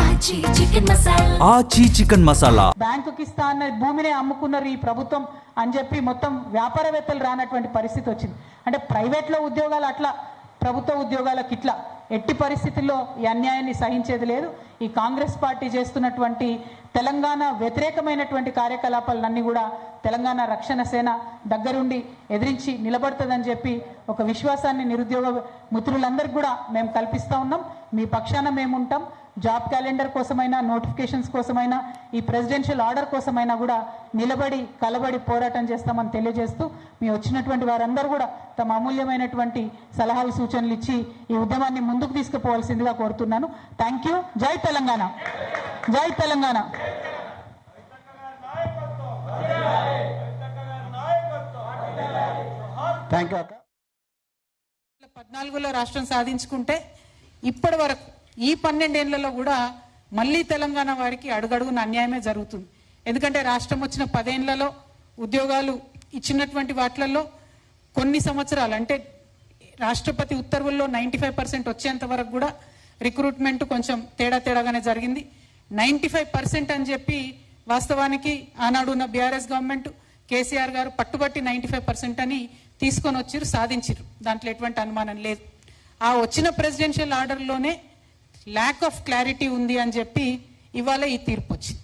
ఆచి చికెన్ మసాలా. బ్యాంకుకి ఇస్తా అన్న భూమిని అమ్ముకున్నారు ఈ ప్రభుత్వం అని చెప్పి మొత్తం వ్యాపారవేత్తలు రానటువంటి పరిస్థితి వచ్చింది. అంటే ప్రైవేట్లో ఉద్యోగాలు అట్లా, ప్రభుత్వ ఉద్యోగాలకు ఇట్లా. ఎట్టి పరిస్థితుల్లో ఈ అన్యాయాన్ని సహించేది లేదు. ఈ కాంగ్రెస్ పార్టీ చేస్తున్నటువంటి తెలంగాణ వ్యతిరేకమైనటువంటి కార్యకలాపాలన్నీ కూడా తెలంగాణ రక్షణ సేన దగ్గరుండి ఎదిరించి నిలబడుతుందని చెప్పి ఒక విశ్వాసాన్ని నిరుద్యోగ మిత్రులందరికీ కూడా మేము కల్పిస్తూ ఉన్నాం. మీ పక్షాన మేము ఉంటాం. జాబ్ క్యాలెండర్ కోసమైనా, నోటిఫికేషన్స్ కోసమైనా, ఈ ప్రెసిడెన్షియల్ ఆర్డర్ కోసమైనా కూడా నిలబడి కలబడి పోరాటం చేస్తామని తెలియజేస్తూ, మీ వచ్చినటువంటి వారందరూ కూడా తమ అమూల్యమైనటువంటి సలహాలు సూచనలు ఇచ్చి ఈ ఉద్యమాన్ని ముందుకు తీసుకుపోవాల్సిందిగా కోరుతున్నాను. Thank you. జై తెలంగాణ, జై తెలంగాణ. 14లో రాష్ట్రం సాధించుకుంటే ఇప్పటి వరకు ఈ 12 ఏళ్లలో కూడా మళ్ళీ తెలంగాణ వారికి అడుగడుగున అన్యాయమే జరుగుతుంది. ఎందుకంటే రాష్ట్రం వచ్చిన 10 ఏళ్లలో ఉద్యోగాలు ఇచ్చినటువంటి వాటిలలో కొన్ని సంవత్సరాలు అంటే రాష్ట్రపతి ఉత్తర్వుల్లో 95% వచ్చేంత వరకు కూడా రిక్రూట్మెంట్ కొంచెం తేడాగానే జరిగింది. 95% అని చెప్పి వాస్తవానికి ఆనాడు ఉన్న బీఆర్ఎస్ గవర్నమెంట్ కేసీఆర్ గారు పట్టుబట్టి 95% అని తీసుకొని వచ్చారు, సాధించారు. దాంట్లో ఎటువంటి అనుమానం లేదు. ఆ వచ్చిన ప్రెసిడెన్షియల్ ఆర్డర్లోనే ల్యాక్ ఆఫ్ క్లారిటీ ఉంది అని చెప్పి ఇవాళ ఈ తీర్పు వచ్చింది.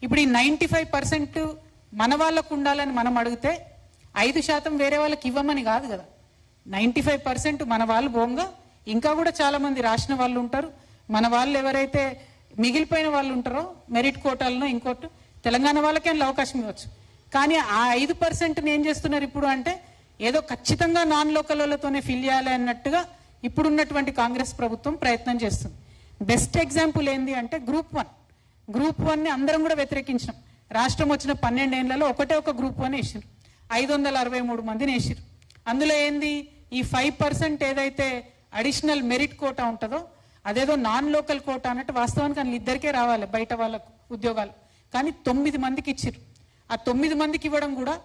ఇప్పుడు ఈ 95% మన వాళ్ళకు ఉండాలని మనం అడిగితే 5% వేరే వాళ్ళకి ఇవ్వమని కాదు కదా. 95% మన వాళ్ళు పోంగా ఇంకా కూడా చాలా మంది రాసిన వాళ్ళు ఉంటారు. మన వాళ్ళు ఎవరైతే మిగిలిపోయిన వాళ్ళు ఉంటారో మెరిట్ కోటాలను ఇంకోటి తెలంగాణ వాళ్ళకే అవకాశం ఇవ్వచ్చు. కానీ ఆ 5% ఏం చేస్తున్నారు ఇప్పుడు అంటే ఏదో ఖచ్చితంగా నాన్ లోకల్ వాళ్ళతోనే ఫిల్ చేయాలి అన్నట్టుగా ఇప్పుడున్నటువంటి కాంగ్రెస్ ప్రభుత్వం ప్రయత్నం చేస్తుంది. బెస్ట్ ఎగ్జాంపుల్ ఏంది అంటే గ్రూప్ 1ని అందరం కూడా వ్యతిరేకించినాం. రాష్ట్రం వచ్చిన 12 ఏళ్లలో ఒకటే ఒక గ్రూప్ 1 వేసారు. 563 మందిని వేసారు. అందులో ఏంది ఈ 5% ఏదైతే అడిషనల్ మెరిట్ కోటా ఉంటుందో అదేదో నాన్ లోకల్ కోటా అన్నట్టు వాస్తవానికి అందులో ఇద్దరికే రావాలి బయట వాళ్ళకు ఉద్యోగాలు. కానీ 9 మందికి ఇచ్చారు. ఆ 9 మందికి ఇవ్వడం కూడా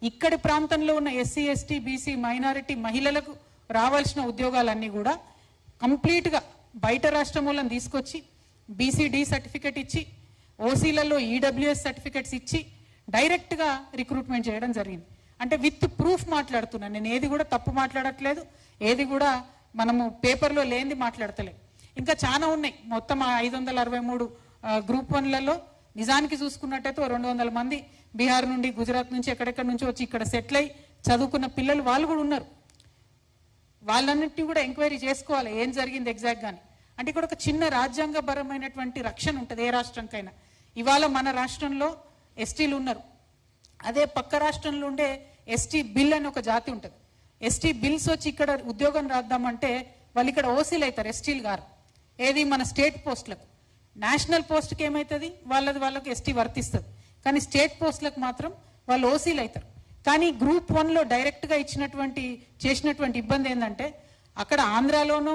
ఇక్కడి ప్రాంతంలో ఉన్న ఎస్సీ ఎస్టీ బీసీ మైనారిటీ మహిళలకు రావాల్సిన ఉద్యోగాలన్నీ కూడా కంప్లీట్గా బయట రాష్ట్రం వాళ్ళని తీసుకొచ్చి బీసీడీ సర్టిఫికెట్ ఇచ్చి ఓసీలలో ఈడబ్ల్యూఎస్ సర్టిఫికెట్స్ ఇచ్చి డైరెక్ట్గా రిక్రూట్మెంట్ చేయడం జరిగింది. అంటే విత్ ప్రూఫ్ మాట్లాడుతున్నాను నేను. ఏది కూడా తప్పు మాట్లాడట్లేదు, ఏది కూడా మనము పేపర్లో లేనిది మాట్లాడతలేదు. ఇంకా చాలా ఉన్నాయి. మొత్తం 563 గ్రూప్ 1లలో నిజానికి చూసుకున్నట్టయితే 200 మంది బీహార్ నుండి గుజరాత్ నుంచి ఎక్కడెక్కడి నుంచి వచ్చి ఇక్కడ సెటిల్ అయి చదువుకున్న పిల్లలు వాళ్ళు కూడా ఉన్నారు. వాళ్ళన్నింటినీ కూడా ఎంక్వైరీ చేసుకోవాలి ఏం జరిగింది ఎగ్జాక్ట్గాని. అంటే ఇక్కడ ఒక చిన్న రాజ్యాంగపరమైనటువంటి రక్షణ ఉంటుంది ఏ రాష్ట్రంకైనా. ఇవాళ మన రాష్ట్రంలో ఎస్టీలు ఉన్నారు. అదే పక్క రాష్ట్రంలో ఉండే ఎస్టీ బిల్ అని ఒక జాతి ఉంటుంది. ఎస్టీ బిల్స్ వచ్చి ఇక్కడ ఉద్యోగం రాద్దామంటే వాళ్ళు ఇక్కడ ఓసీలు అవుతారు, ఎస్టీలు గారు. ఏది మన స్టేట్ పోస్టులకు. నేషనల్ పోస్ట్కి ఏమవుతుంది వాళ్ళకి ఎస్టీ వర్తిస్తుంది. కానీ స్టేట్ పోస్టులకు మాత్రం వాళ్ళు ఓసీలు అవుతారు. కానీ గ్రూప్ 1లో డైరెక్ట్గా చేసినటువంటి ఇబ్బంది ఏంటంటే అక్కడ ఆంధ్రాలోనో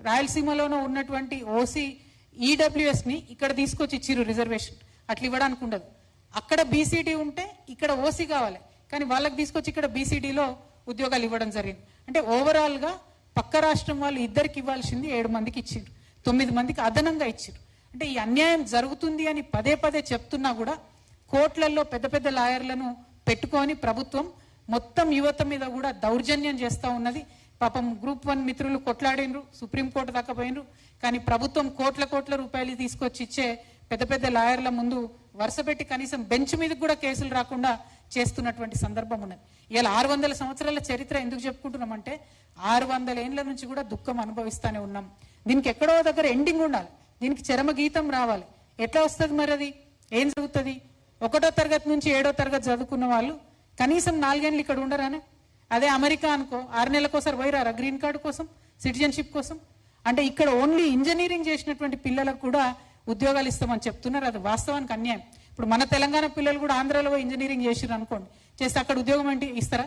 రాయలసీమలోనో ఉన్నటువంటి ఓసీ ఈడబ్ల్యూఎస్ని ఇక్కడ తీసుకొచ్చి ఇచ్చిర్రు రిజర్వేషన్. అట్లా ఇవ్వడానికి ఉండదు. అక్కడ బీసీడీ ఉంటే ఇక్కడ ఓసీ కావాలి, కానీ వాళ్ళకి తీసుకొచ్చి ఇక్కడ బీసీడీలో ఉద్యోగాలు ఇవ్వడం జరిగింది. అంటే ఓవరాల్గా పక్క రాష్ట్రం వాళ్ళు ఇద్దరికి ఇవ్వాల్సింది 7 మందికి ఇచ్చిండ్రు, 9 మందికి అదనంగా ఇచ్చిండ్రు. అంటే ఈ అన్యాయం జరుగుతుంది అని పదే చెప్తున్నా కూడా కోర్టులలో పెద్ద లాయర్లను పెట్టుకొని ప్రభుత్వం మొత్తం యువత మీద కూడా దౌర్జన్యం చేస్తూ ఉన్నది. పాపం గ్రూప్ 1 మిత్రులు కొట్లాడినరు, సుప్రీంకోర్టు దాకా పోయినరు. కానీ ప్రభుత్వం కోట్ల రూపాయలు తీసుకొచ్చి ఇచ్చే పెద్ద లాయర్ల ముందు వరుస పెట్టి కనీసం బెంచ్ మీదకి కూడా కేసులు రాకుండా చేస్తున్నటువంటి సందర్భం ఉన్నది. ఇలా 600 సంవత్సరాల చరిత్ర ఎందుకు చెప్పుకుంటున్నామంటే 600 ఏళ్ల నుంచి కూడా దుఃఖం అనుభవిస్తూనే ఉన్నాం. దీనికి ఎక్కడో దగ్గర ఎండింగ్ ఉండాలి, దీనికి చరమ గీతం రావాలి. ఎట్లా వస్తుంది మరి? అది ఏం జరుగుతుంది? 1వ తరగతి నుంచి 7వ తరగతి చదువుకున్న వాళ్ళు కనీసం 4 ఏళ్ళు ఇక్కడ ఉండరానే. అదే అమెరికా అనుకో 6 నెలలకోసారి పోయిరారా గ్రీన్ కార్డు కోసం, సిటిజన్షిప్ కోసం. అంటే ఇక్కడ ఓన్లీ ఇంజనీరింగ్ చేసినటువంటి పిల్లలకు కూడా ఉద్యోగాలు ఇస్తామని చెప్తున్నారు. అది వాస్తవానికి అన్యాయం. ఇప్పుడు మన తెలంగాణ పిల్లలు కూడా ఆంధ్రాలో ఇంజనీరింగ్ చేసిర్రు అనుకోండి, చేస్తే అక్కడ ఉద్యోగం ఏంటి ఇస్తారా?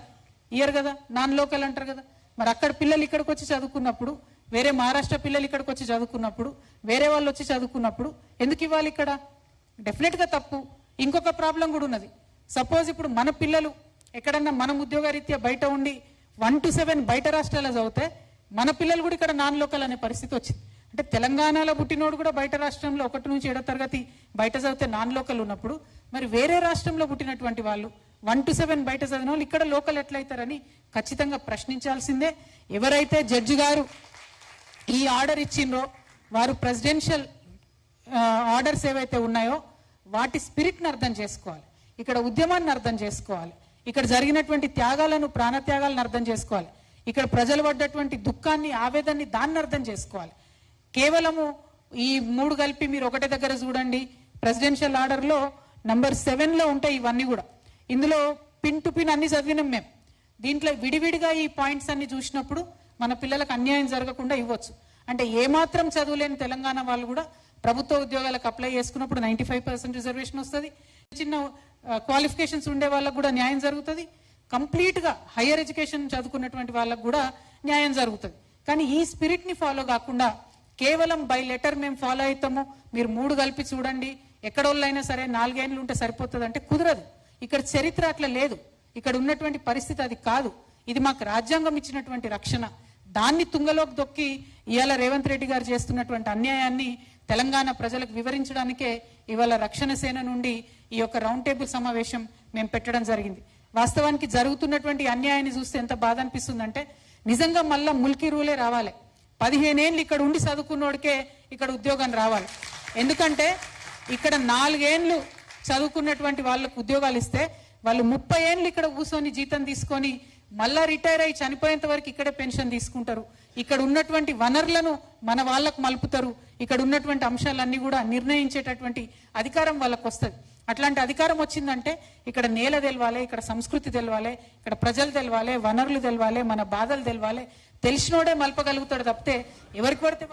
ఇయ్యరు కదా, నాన్ లోకల్ అంటారు కదా. మరి అక్కడ పిల్లలు ఇక్కడికి వచ్చి చదువుకున్నప్పుడు, వేరే మహారాష్ట్ర పిల్లలు ఇక్కడికి వచ్చి చదువుకున్నప్పుడు, వేరే వాళ్ళు వచ్చి చదువుకున్నప్పుడు ఎందుకు ఇవ్వాలి ఇక్కడ? డెఫినెట్గా తప్పు. ఇంకొక ప్రాబ్లం కూడా ఉన్నది. సపోజ్ ఇప్పుడు మన పిల్లలు ఎక్కడన్నా మనం ఉద్యోగరీత్యా బయట ఉండి 1 to 7 బయట రాష్ట్రాల్లో చదివితే మన పిల్లలు కూడా ఇక్కడ నాన్ లోకల్ అనే పరిస్థితి వచ్చింది. అంటే తెలంగాణలో పుట్టినోడు కూడా బయట రాష్ట్రంలో 1 నుంచి 7వ తరగతి బయట చదివితే నాన్ లోకల్ ఉన్నప్పుడు మరి వేరే రాష్ట్రంలో పుట్టినటువంటి వాళ్ళు 1 to 7 బయట చదివిన వాళ్ళు ఇక్కడ లోకల్ ఎట్లయితారని ఖచ్చితంగా ప్రశ్నించాల్సిందే. ఎవరైతే జడ్జి గారు ఈ ఆర్డర్ ఇచ్చిండ్రో వారు ప్రెసిడెన్షియల్ ఆర్డర్స్ ఏవైతే ఉన్నాయో వాటి స్పిరిట్ని అర్థం చేసుకోవాలి, ఇక్కడ ఉద్యమాన్ని అర్థం చేసుకోవాలి, ఇక్కడ జరిగినటువంటి త్యాగాలను ప్రాణత్యాగాలను అర్థం చేసుకోవాలి, ఇక్కడ ప్రజలు పడ్డటువంటి దుఃఖాన్ని ఆవేదనని దాన్ని అర్థం చేసుకోవాలి. కేవలము ఈ 3 కలిపి మీరు ఒకటే దగ్గర చూడండి. ప్రెసిడెన్షియల్ ఆర్డర్లో నంబర్ 7లో ఉంటాయి ఇవన్నీ కూడా. ఇందులో పిన్ టు పిన్ అన్ని చదివినాం మేము. దీంట్లో విడివిడిగా ఈ పాయింట్స్ అన్ని చూసినప్పుడు మన పిల్లలకు అన్యాయం జరగకుండా ఇవ్వచ్చు. అంటే ఏమాత్రం చదువులేని తెలంగాణ వాళ్ళు కూడా ప్రభుత్వ ఉద్యోగాలకు అప్లై చేసుకున్నప్పుడు 95% రిజర్వేషన్ వస్తుంది. చిన్న క్వాలిఫికేషన్స్ ఉండే వాళ్ళకు కూడా న్యాయం జరుగుతుంది. కంప్లీట్గా హయ్యర్ ఎడ్యుకేషన్ చదువుకున్నటువంటి వాళ్ళకు కూడా న్యాయం జరుగుతుంది. కానీ ఈ స్పిరిట్ని ఫాలో కాకుండా కేవలం బై లెటర్ మేము ఫాలో అవుతాము, మీరు 3 కలిపి చూడండి, ఎక్కడోళ్ళైనా సరే 4 ఏళ్ళు ఉంటే సరిపోతుంది అంటే కుదరదు. ఇక్కడ చరిత్ర అట్లా లేదు, ఇక్కడ ఉన్నటువంటి పరిస్థితి అది కాదు. ఇది మాకు రాజ్యాంగం ఇచ్చినటువంటి రక్షణ. దాన్ని తుంగలోకి దొక్కి ఇవాళ రేవంత్ రెడ్డి గారు చేస్తున్నటువంటి అన్యాయాన్ని తెలంగాణ ప్రజలకు వివరించడానికే ఇవాళ రక్షణ సేన నుండి ఈ యొక్క రౌండ్ టేబుల్ సమావేశం మేము పెట్టడం జరిగింది. వాస్తవానికి జరుగుతున్నటువంటి అన్యాయాన్ని చూస్తే ఎంత బాధ అనిపిస్తుందంటే నిజంగా మళ్ళా ముల్కీ రూలే రావాలి. 15 ఏళ్ళు ఇక్కడ ఉండి చదువుకున్నోడికే ఇక్కడ ఉద్యోగం రావాలి. ఎందుకంటే ఇక్కడ 4 ఏళ్ళు చదువుకున్నటువంటి వాళ్ళకు ఉద్యోగాలు ఇస్తే వాళ్ళు 30 ఏళ్ళు ఇక్కడ కూర్చొని జీతం తీసుకొని మళ్ళా రిటైర్ అయ్యి చనిపోయేంత వరకు ఇక్కడే పెన్షన్ తీసుకుంటారు. ఇక్కడ ఉన్నటువంటి వనరులను మన వాళ్ళకు మలుపుతారు. ఇక్కడ ఉన్నటువంటి అంశాలన్నీ కూడా నిర్ణయించేటటువంటి అధికారం వాళ్ళకు వస్తుంది. అట్లాంటి అధికారం వచ్చిందంటే ఇక్కడ నేల తెలవాలి, ఇక్కడ సంస్కృతి తెలవాలి, ఇక్కడ ప్రజలు తెలవాలి, వనరులు తెలవాలి, మన బాధలు తెలవాలి. తెలిసినోడే మలపగలుగుతాడు తప్పితే ఎవరికి పడితే